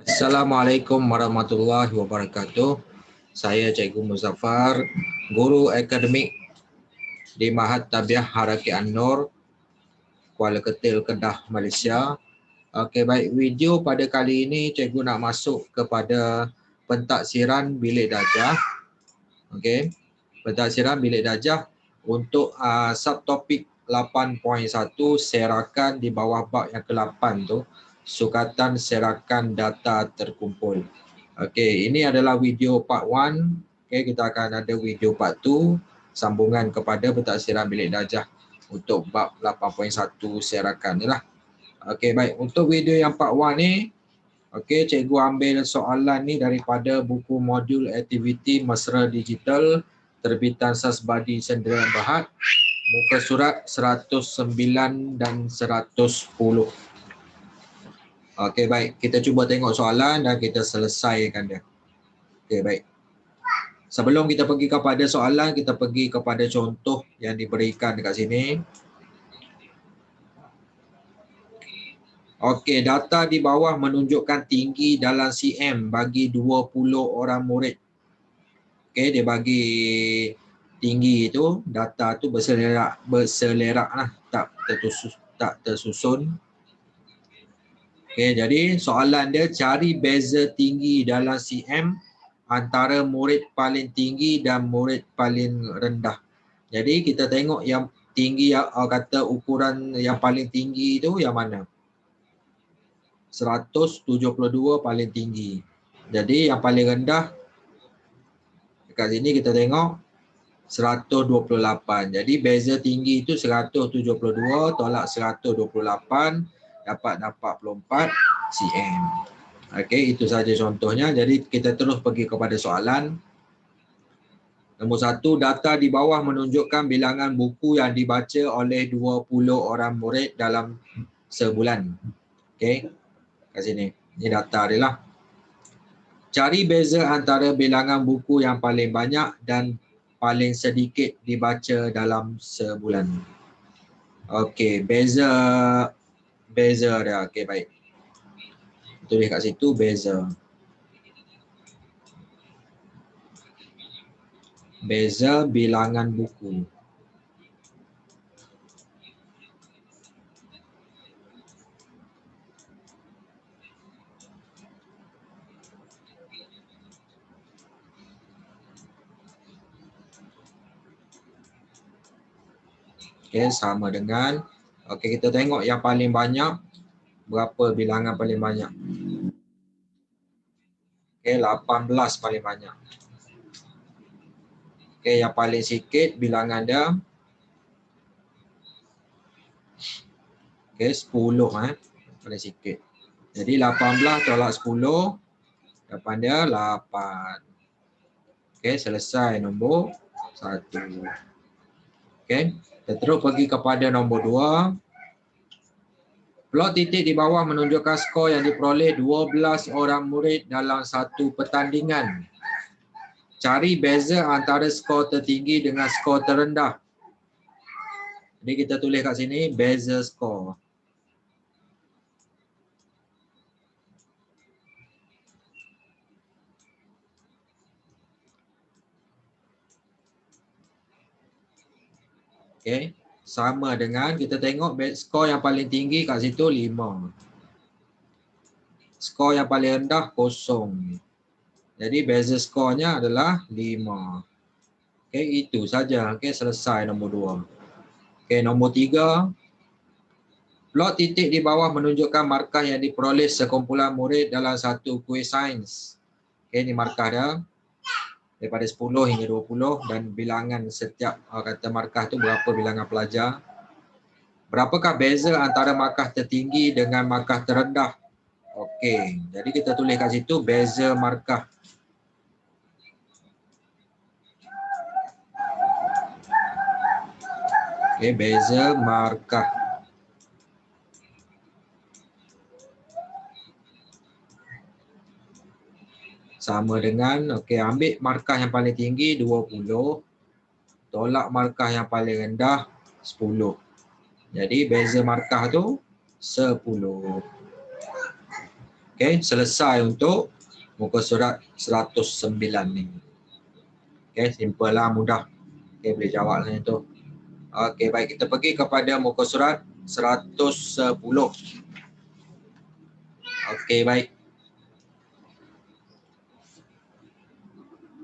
Assalamualaikum warahmatullahi wabarakatuh. Saya Cikgu Muzaffar, Guru Akademik di Mahat Tabiah Haraki An-Nur, Kuala Ketil, Kedah, Malaysia. Okey, baik, video pada kali ini Cikgu nak masuk kepada pentaksiran bilik darjah. Okey, pentaksiran bilik darjah untuk subtopik 8.1 serakan di bawah bab yang ke-8 tu, sukatan serakan data terkumpul. Okey, ini adalah video part 1. Okey, kita akan ada video part 2 sambungan kepada pentaksiran bilik darjah untuk bab 8.1 serakan ni lah. Okey, baik, untuk video yang part 1 ni, okey, cikgu ambil soalan ni daripada buku modul aktiviti Mesra Digital terbitan Sasbadi Sendirian Berhad, muka surat 109 dan 110. Okey, baik, kita cuba tengok soalan dan kita selesaikan dia. Okey, baik. Sebelum kita pergi kepada soalan, kita pergi kepada contoh yang diberikan dekat sini. Okey, data di bawah menunjukkan tinggi dalam cm bagi 20 orang murid. Okey, dia bagi tinggi itu, data tu berselerak lah, tak tersusun. Okey, jadi soalan dia cari beza tinggi dalam cm antara murid paling tinggi dan murid paling rendah. Jadi kita tengok yang tinggi, kata ukuran yang paling tinggi itu yang mana? 172 paling tinggi. Jadi yang paling rendah dekat sini kita tengok 128. Jadi beza tinggi itu 172 tolak 128 dapat 44 cm. Okey, itu saja contohnya. Jadi kita terus pergi kepada soalan. Nombor 1, data di bawah menunjukkan bilangan buku yang dibaca oleh 20 orang murid dalam sebulan. Okey, kat sini. Ini data dia lah. Cari beza antara bilangan buku yang paling banyak dan paling sedikit dibaca dalam sebulan. Okey, beza dia. Okey, baik. Tulis kat situ beza. Beza bilangan buku. Okey, sama dengan, okey, kita tengok yang paling banyak, berapa bilangan paling banyak. Okey, 18 paling banyak. Okey, yang paling sikit bilangan dia, okey, 10 paling sikit. Jadi 18 tolak 10, jawapan dia 8. Okey, selesai nombor 1. Okey, kita terus pergi kepada nombor 2. Plot titik di bawah menunjukkan skor yang diperoleh 12 orang murid dalam satu pertandingan. Cari beza antara skor tertinggi dengan skor terendah. Jadi kita tulis kat sini beza skor. Okey, sama dengan kita tengok skor yang paling tinggi kat situ 5. Skor yang paling rendah 0. Jadi beza skornya adalah 5. Okey, itu saja. Okey, selesai nombor 2. Okey, nombor 3. Plot titik di bawah menunjukkan markah yang diperoleh sekumpulan murid dalam satu kuis sains. Okey, ini markah dia. Daripada 10 hingga 20 dan bilangan setiap kata markah tu berapa bilangan pelajar. Berapakah beza antara markah tertinggi dengan markah terendah? Okey, jadi kita tulis kat situ beza markah. Okey, beza markah. Sama dengan, okey, ambil markah yang paling tinggi 20, tolak markah yang paling rendah 10. Jadi beza markah tu 10. Okey, selesai untuk muka surat 109 ni. Okey, simple lah, mudah. Okey, boleh jawab lah itu. Okey, baik, kita pergi kepada muka surat 110. Okey, baik.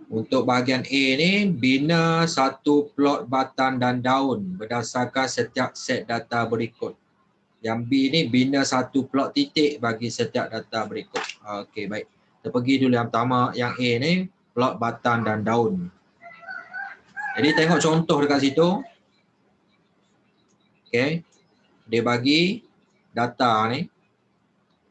Untuk bahagian A ni, bina satu plot batang dan daun berdasarkan setiap set data berikut. Yang B ni, bina satu plot titik bagi setiap data berikut. Okey, baik. Kita pergi dulu yang pertama, yang A ni, plot batang dan daun. Jadi tengok contoh dekat situ. Okey. Dia bagi data ni,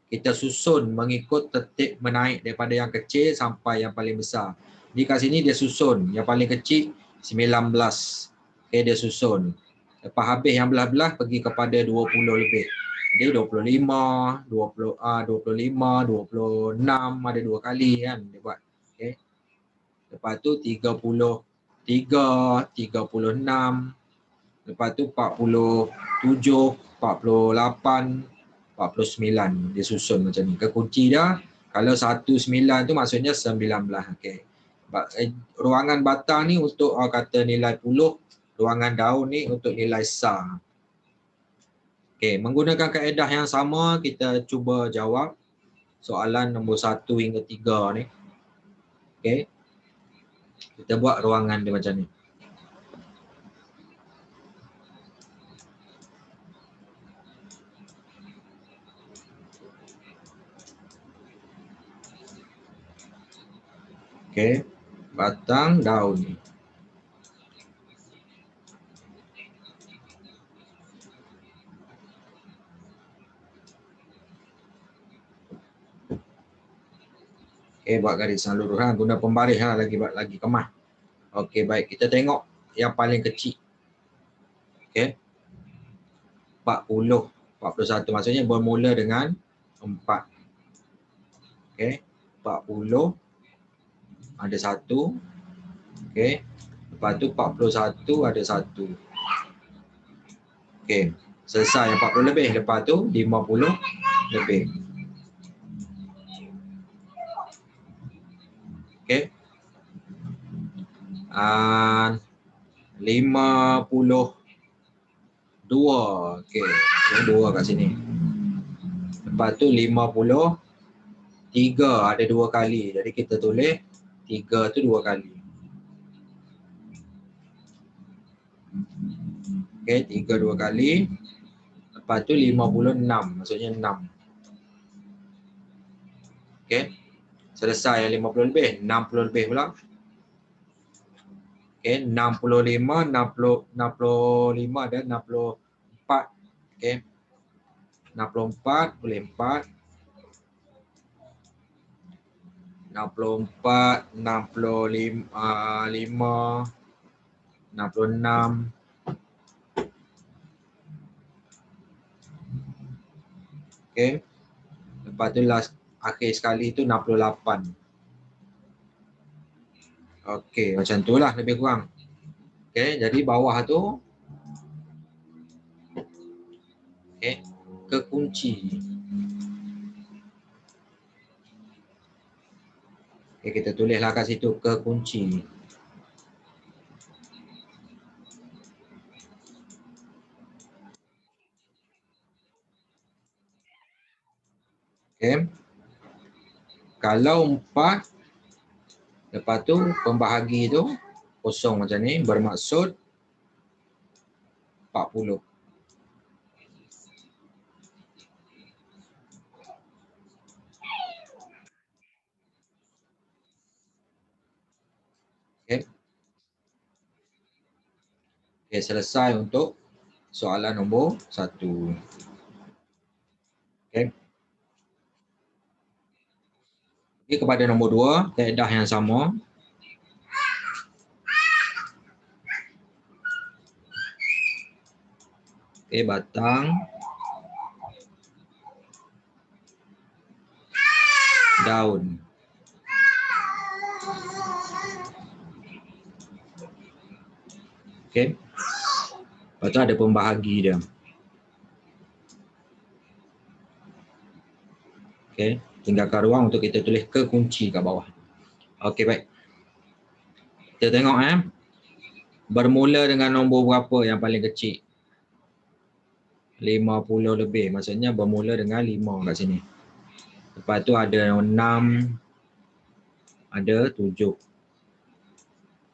kita susun mengikut tertib menaik daripada yang kecil sampai yang paling besar. Di kat sini dia susun, yang paling kecil 19. Okey, dia susun. Lepas habis yang belah-belah pergi kepada 20 lebih. Jadi 25, 25, 26 ada 2 kali kan dia buat. Okey. Lepas tu 33, 36. Lepas tu 47, 48, 49. Dia susun macam ni. Kekunci dia, kalau 19 tu maksudnya 19. Okey. Ruangan batang ni untuk kata nilai puluh, ruangan daun ni untuk nilai sar. Okey, menggunakan kaedah yang sama, kita cuba jawab soalan nombor 1 hingga 3 ni. Okey. Kita buat ruangan dia macam ni. Okey, batang daun ni. Okey, buat garisan lurus ha, guna pembaris ha, lagi kemas. Okey, baik, kita tengok yang paling kecil. Okey. 40, 41 maksudnya bermula dengan 4. Okey, 40 ada 1. Okey. Lepas tu 41 ada 1. Okey, selesai yang 40 lebih. Lepas tu 50 lebih. Okey. 52. Okey, ada 2 kat sini. Lepas tu 53 ada 2 kali. Jadi kita tulis 3 tu 2 kali. Okey, 3 2 kali. Lepas tu 56, maksudnya 6. Okey. Selesai yang 50 lebih, 60 lebih pula. Okey, 65, 65 dan 64. Okey. 64 boleh 4. 64, 65, 66. Okey. Lepas tu last akhir sekali tu 68. Okey, macam tu lah lebih kurang. Okey, jadi bawah tu okey, kekunci. Okey, kita tulislah kat situ kekunci. Okey. Kalau 4, lepas tu pembahagi tu kosong macam ni, bermaksud 40. Okey. Okey, selesai untuk soalan nombor 1. Okey. Pergi kepada nombor 2, kaedah yang sama. Okey, batang daun. Okey. Lepas tu ada pembahagi dia. Okey, tinggalkan ruang untuk kita tulis kekunci kat bawah. Okey, baik. Kita tengok bermula dengan nombor berapa yang paling kecil? 50 lebih. Maksudnya bermula dengan 5 kat sini. Lepas tu ada 6, ada 7.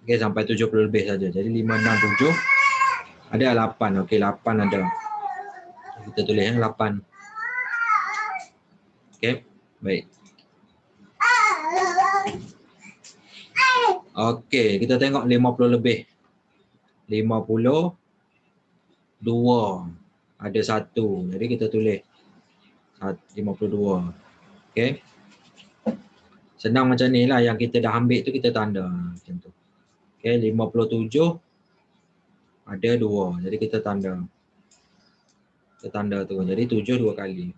Okey, sampai 70 lebih saja. Jadi 5, 6, 7. Ada 8. Okey, 8 ada. Kita tulis 8. Okey, baik. Okey, kita tengok 50 lebih. 52 ada 1. Jadi kita tulis 52. Okey. Senang macam ni lah, yang kita dah ambil tu kita tanda macam tu. Okey, 57 ada 2. Jadi kita tanda. Kita tanda tu. Jadi 7 2 kali.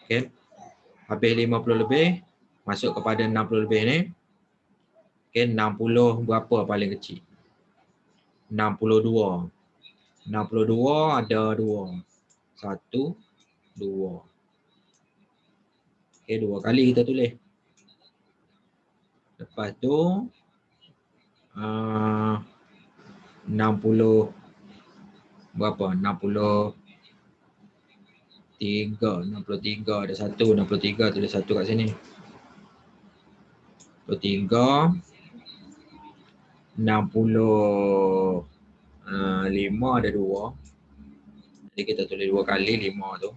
Okey. Habis 50 lebih, masuk kepada 60 lebih ni. Okey, 60 berapa paling kecil? 62. 62 ada 2. 1, 2. Okey, 2 kali kita tulis. Lepas tu 60 berapa? 63 ada 1, 63 tulis 1 kat sini. 63 65 ada 2. Jadi kita tulis 2 kali 5 tu.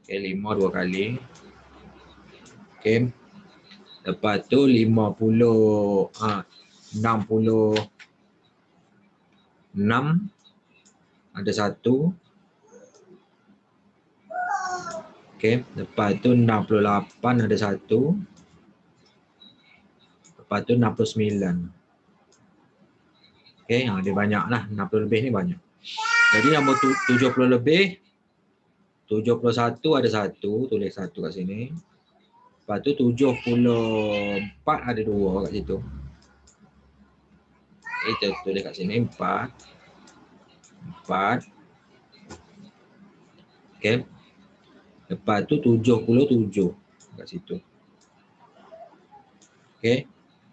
Okey, 5 2 kali. Okey. Lepas tu 66 ada 1. Okey, lepas tu 68 ada 1. Lepas tu 69. Okey, dia banyak lah. 60 lebih ni banyak. Jadi nombor 70 lebih, 71 ada 1, tulis 1 kat sini. Lepas tu 74 ada 2 kat situ. Kita tulis kat sini 4. Okey. Lepas tu 77 kat situ. Okey.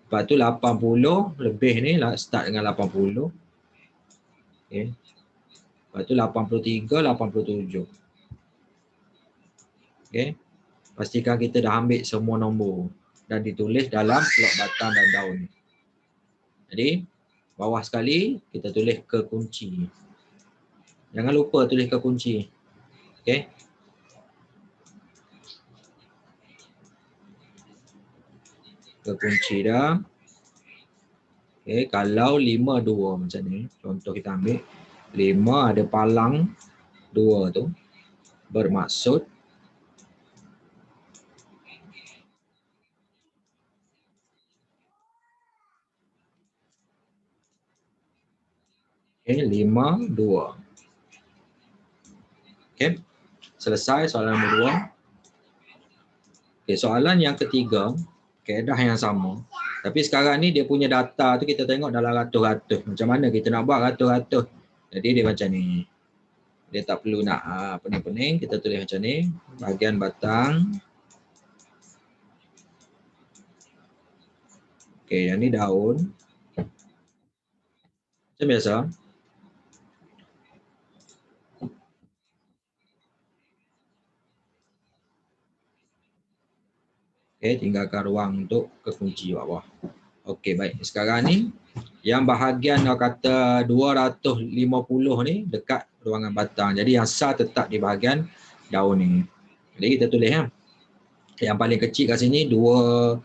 Lepas tu 80 lebih ni lah, start dengan 80. Okey. Lepas tu 83, 87. Okey. Pastikan kita dah ambil semua nombor dan ditulis dalam blok batang dan daun. Jadi bawah sekali kita tulis kekunci. Jangan lupa tulis kekunci. Okey. Kekunci dah. Okey, kalau 5 2 macam ni, contoh kita ambil 5 ada palang 2 tu, bermaksud okey, 5 2. Okey. Selesai soalan nombor 2. Okey, soalan yang ketiga, kaedah yang sama. Tapi sekarang ni dia punya data tu kita tengok dalam ratus-ratus. Macam mana kita nak buat ratus-ratus? Jadi dia macam ni. Dia tak perlu nak pening-pening, kita tulis macam ni. Bahagian batang. Okey, yang ni daun. Macam biasa. Okey, tinggalkan ruang untuk kekunci bawah. Okey, baik. Sekarang ni yang bahagian kata 250 ni dekat ruangan batang. Jadi yang sar tetap di bahagian daun ni. Jadi kita tulis ya. Yang paling kecil kat sini 200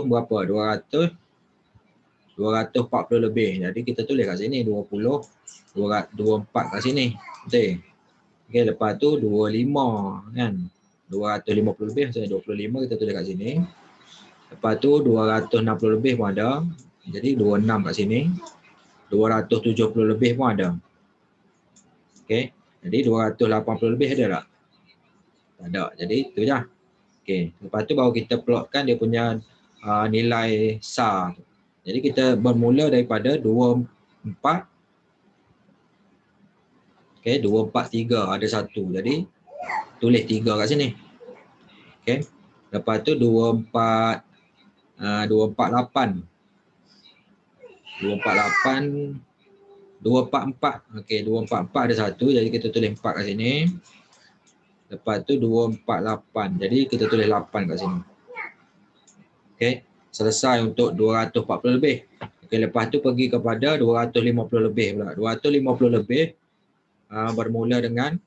berapa? 240 lebih. Jadi kita tulis kat sini 20 24 kat sini. Betul. Okey, lepas tu 25 kan. 250 lebih, maksudnya 25 kita tulis kat sini. Lepas tu 260 lebih pun ada. Jadi 26 kat sini. 270 lebih pun ada. Okey. Jadi 280 lebih ada tak? Tak ada. Jadi itu je. Okey. Lepas tu baru kita plotkan dia punya nilai SAR. Jadi kita bermula daripada 24. Okey, 243 ada 1. Jadi tulis 3 kat sini. Okey. Lepas tu 24 248. 248 244. Okey, 244 ada 1, jadi kita tulis 4 kat sini. Lepas tu 248. Jadi kita tulis 8 kat sini. Okey, selesai untuk 240 lebih. Okey, lepas tu pergi kepada 250 lebih pula. 250 lebih bermula dengan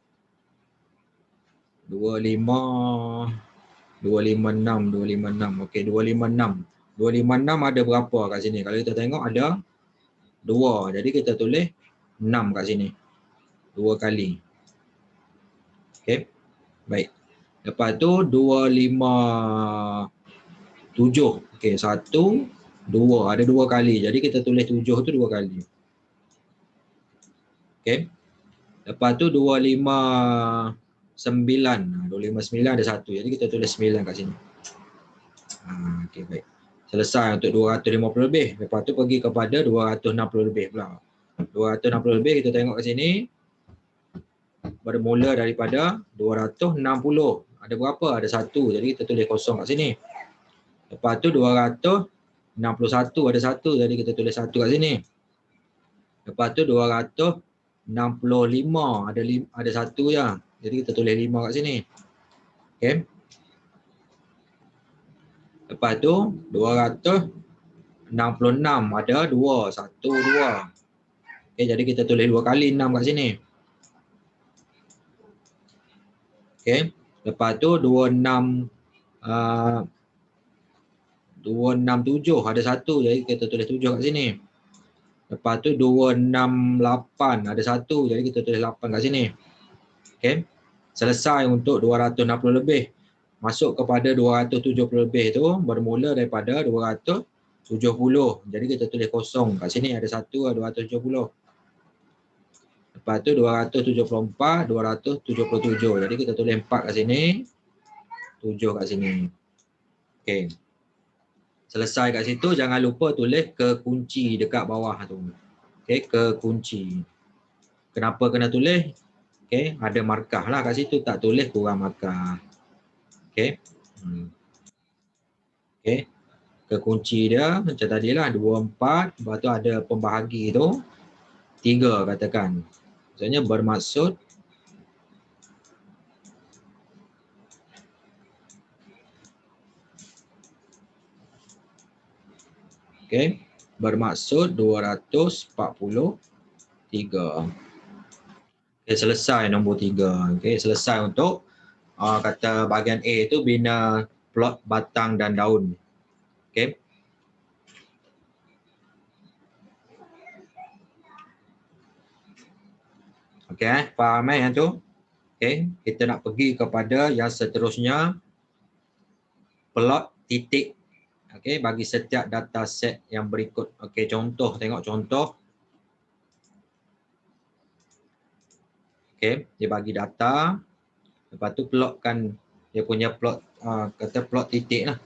256. Okey, 256. 256 ada berapa kat sini? Kalau kita tengok ada 2. Jadi kita tulis 6 kat sini. 2 kali. Okey. Baik. Lepas tu 257. Okey, 1 2 ada 2 kali. Jadi kita tulis 7 tu 2 kali. Okey. Lepas tu 259. 259 ada 1. Jadi kita tulis 9 kat sini. Okey, baik. Selesai untuk 250 lebih. Lepas tu pergi kepada 260 lebih pula. 260 lebih kita tengok kat sini. Bermula daripada 260. Ada berapa? Ada 1. Jadi kita tulis kosong kat sini. Lepas tu 261 ada 1. Jadi kita tulis 1 kat sini. Lepas tu 265 ada 1 je. Jadi kita tulis 5 kat sini. Okey. Lepas tu 266 ada 2. 1 2. Okey, jadi kita tulis 2 kali 6 kat sini. Okey. Lepas tu 267 ada 1. Jadi kita tulis 7 kat sini. Lepas tu 268 ada 1. Jadi kita tulis 8 kat sini. Okey. Selesai untuk 260 lebih. Masuk kepada 270 lebih tu bermula daripada 270. Jadi kita tulis kosong. Kat sini ada 1 270. Lepas tu 274, 277. Jadi kita tulis 4 kat sini. 7 kat sini. Okey. Selesai kat situ, jangan lupa tulis kekunci dekat bawah tu. Okey, kekunci. Kenapa kena tulis? Okey, ada markah lah kat situ, tak tulis kurang markah. Okey. Okey. Kekunci dia macam tadilah 24, lepas tu ada pembahagi tu 3 katakan. Maksudnya bermaksud okey, bermaksud 243. Okey, selesai nombor 3. Okey, selesai untuk kata bahagian A tu bina plot batang dan daun. Okey. Okey, faham yang tu? Okey, kita nak pergi kepada yang seterusnya. Plot titik. Okey, bagi setiap data set yang berikut. Okey, contoh, tengok contoh. Okey, dia bagi data. Lepas tu plotkan dia punya plot, kata plot titik lah.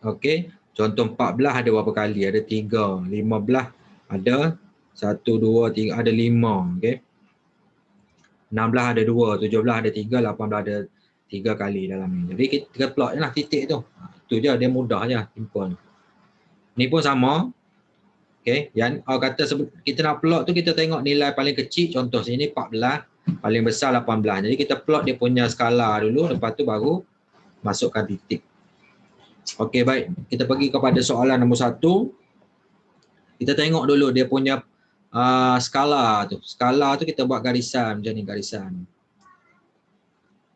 Okey, contoh 14 ada berapa kali? Ada 3. 15 ada 1, 2, 3, ada 5. Okey. 16 ada 2, 17 ada 3, 18 ada 3 kali dalam ni. Jadi kita plot je lah titik tu. Itu je, dia mudah je simple. Ni pun sama. Okey, yang kata kita nak plot tu kita tengok nilai paling kecil, contoh sini 14, paling besar 18. Jadi kita plot dia punya skala dulu, lepas tu baru masukkan titik. Okey, baik. Kita pergi kepada soalan nombor 1. Kita tengok dulu dia punya skala tu. Skala tu kita buat garisan macam ni, garisan.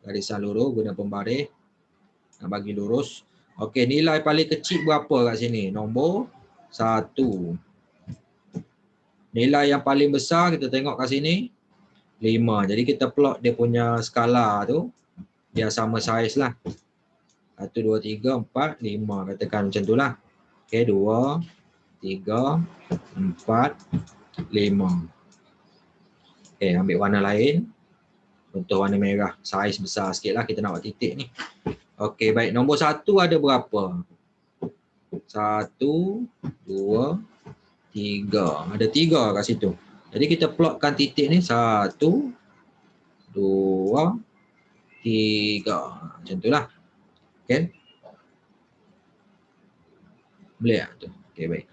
Garisan lurus guna pembaris. Nak bagi lurus. Okey, nilai paling kecil berapa kat sini? Nombor 1. Nilai yang paling besar kita tengok kat sini 5. Jadi kita plot dia punya skala tu. Dia sama saiz lah. 1, 2, 3, 4, 5. Katakan macam tu lah. Okey, 2, 3, 4, 5. Okey, ambil warna lain. Contoh warna merah. Saiz besar sikit lah. Kita nak buat titik ni. Okey, baik. Nombor 1 ada berapa? 1, 2, 3. Ada 3 kat situ. Jadi kita plotkan titik ni. 1, 2, 3. Macam itulah. Okay. Boleh tak tu? Okay, baik.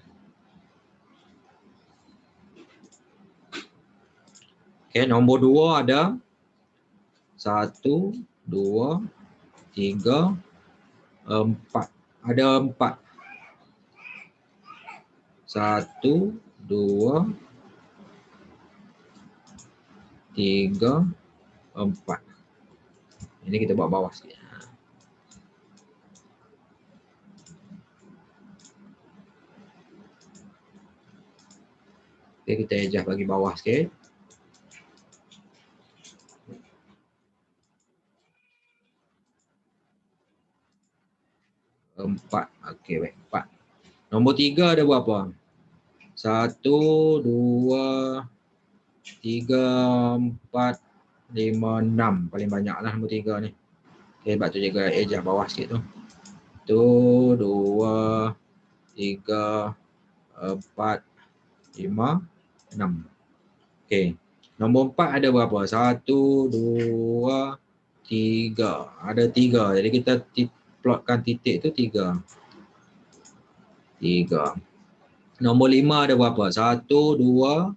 Okay, nombor 2 ada 1, 2, 3, 4. Ada 4. 1, 2, 3, 4. Ini kita buat bawah sikit. Okay, kita adjust bagi bawah sikit. Empat. Okey, baik. 4. Nombor 3 ada berapa? 1, 2, 3, 4, 5, 6. Paling banyaklah nombor 3 ni. Okey, sebab tu jaga adjust bawah sikit tu. 1, 2, 3, 4, 5, 6. Okey. Nombor 4 ada berapa? 1, 2, 3. Ada 3. Jadi kita plotkan titik tu 3. 3. Nombor 5 ada berapa? 1, 2,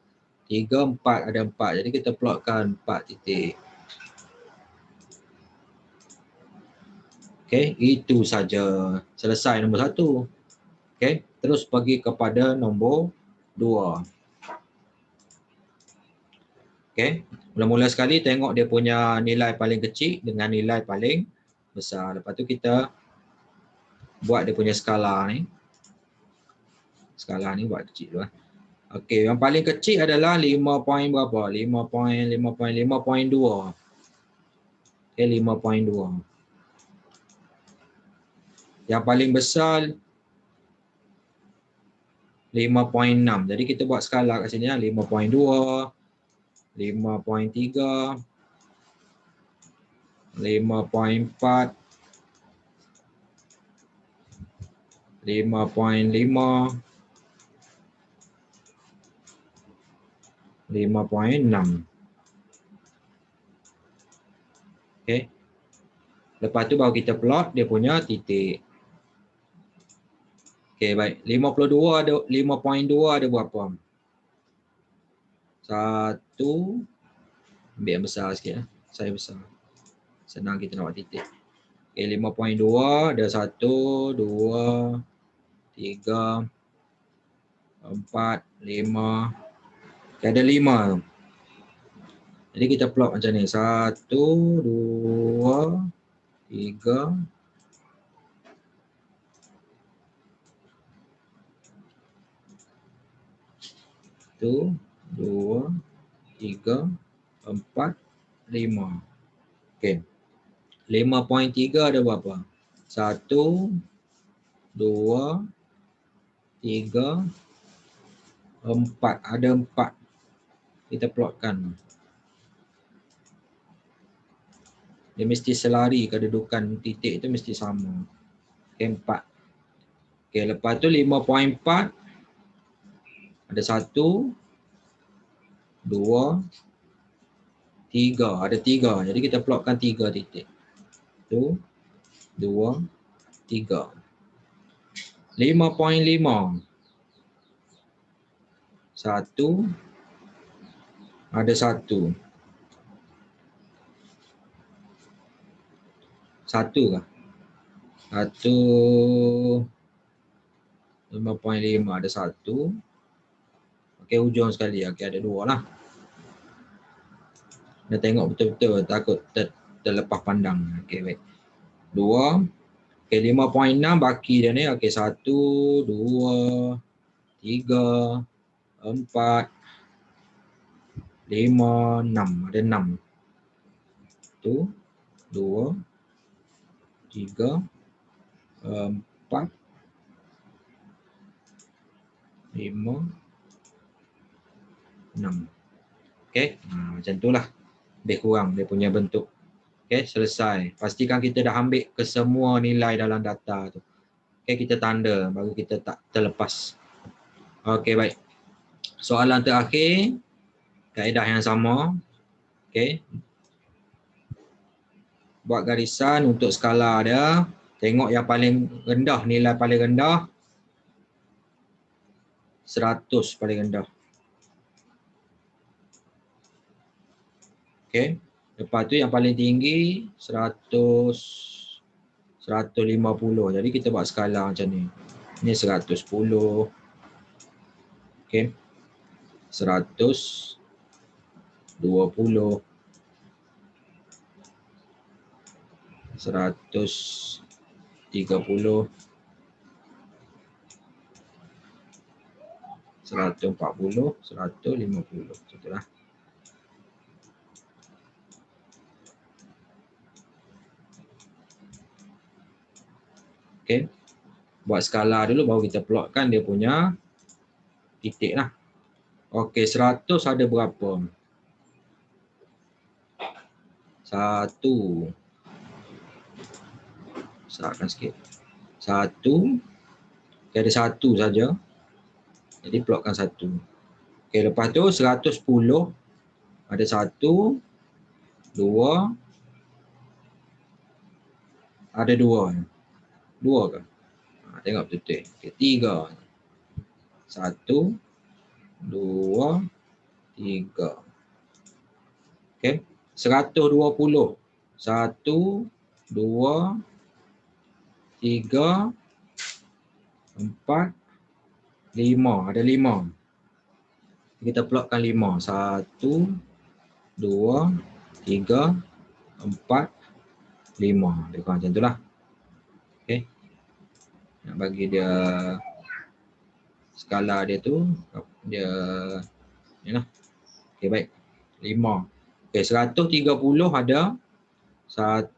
3, 4. Ada 4. Jadi kita plotkan 4 titik. Okey, itu saja. Selesai nombor 1. Okey, terus pergi kepada nombor 2. Okey, mula-mula sekali tengok dia punya nilai paling kecil dengan nilai paling besar. Lepas tu kita buat dia punya skala ni. Skala ni buat kecil dulu. Okey, yang paling kecil adalah 5 point berapa? 5.2. Okey, 5.2. Yang paling besar 5.6. Jadi kita buat skala kat sini ya, 5.2, 5.3, 5.4, 5.5, 5.6. Okey. Lepas tu baru kita plot dia punya titik. Okey, baik. 52 ada 5.2 ada berapa? 1. Ambil yang besar sikit ya. Saya besar. Senang kita nak buat titik. Okey, 5.2 ada 1, 2, 3, 4, 5. Okay, ada 5. Jadi kita plot macam ni. 1, 2, 3. 1, 2, 3, 4, 5. Okey. 5.3 ada berapa? 1, 2, 3, 4. Ada 4. Kita plotkan. Dia mesti selari kedudukan titik itu mesti sama. Okey, 4. Okey, lepas tu 5.4 ada 1, 2, 3. Ada 3. Jadi kita plotkan 3 titik. 1, 2, 3. 5.5. 1. Ada 1. 1 kah? 1. 5.5 ada 1. Okey, hujung sekali. Okey, ada 2 lah. Dia tengok betul-betul, takut terlepas pandang. Okey, baik. 2. Okey, 5.6 baki dia ni. Okey, 1, 2, 3, 4, 5, 6. Ada 6. 1, 2, 3, 4, 5, 6. Okey, macam itulah. Lebih kurang dia punya bentuk. Okey, selesai. Pastikan kita dah ambil ke semua nilai dalam data tu. Okey, kita tanda baru kita tak terlepas. Okey, baik. Soalan terakhir, kaedah yang sama. Okey. buat garisan untuk skala dia. Tengok yang paling rendah, nilai paling rendah 100 paling rendah. Okey. Lepas tu yang paling tinggi 150. Jadi kita buat skala macam ni. Ni 110. Okey. 120. 130. 140, 150. Itulah. Okey. Buat skala dulu baru kita plotkan dia punya titik lah. Okey, 100 ada berapa? 1. Besarkan sikit. 1. Okay, ada 1 saja. Jadi plotkan 1. Okey, lepas tu 110 ada 1, 2, ada 2. 2 ke? Tengok betul-betul. Okey, 3. 1, 2, 3. Okey, 120. 1, 2, 3, 4, 5. Ada 5. Kita plotkan 5. 1, 2, 3, 4, 5. Lebih kurang macam itulah. Okey. Nak bagi dia skala dia tu, dia ni lah. Okey, baik. 5. Okey, 130 ada 1,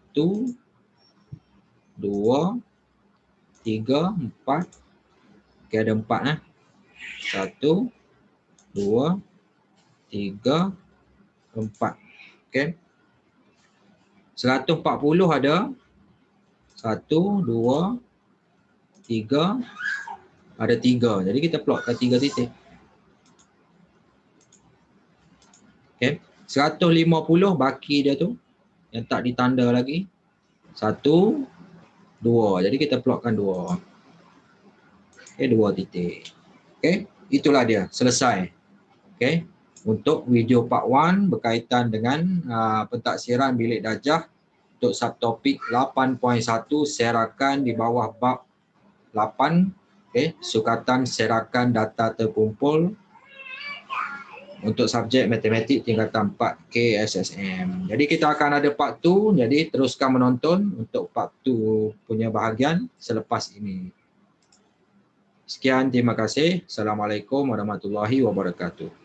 2, 3, 4. Okey, ada 4 lah. 1, 2, 3, 4. Okey. 140 ada 1, 2, 3, ada 3. Jadi kita plotkan 3 titik. Okey. 150 baki dia tu yang tak ditanda lagi. 1, 2. Jadi kita plotkan 2. Okey, 2 titik. Okey, itulah dia. Selesai. Okey. Untuk video part 1 berkaitan dengan pentaksiran bilik darjah untuk subtopik 8.1 serakan di bawah bab 8. Okey, sukatan serakan data terkumpul untuk subjek matematik tingkatan 4 KSSM. Jadi kita akan ada part 2, jadi teruskan menonton untuk part 2 punya bahagian selepas ini. Sekian, terima kasih. Assalamualaikum warahmatullahi wabarakatuh.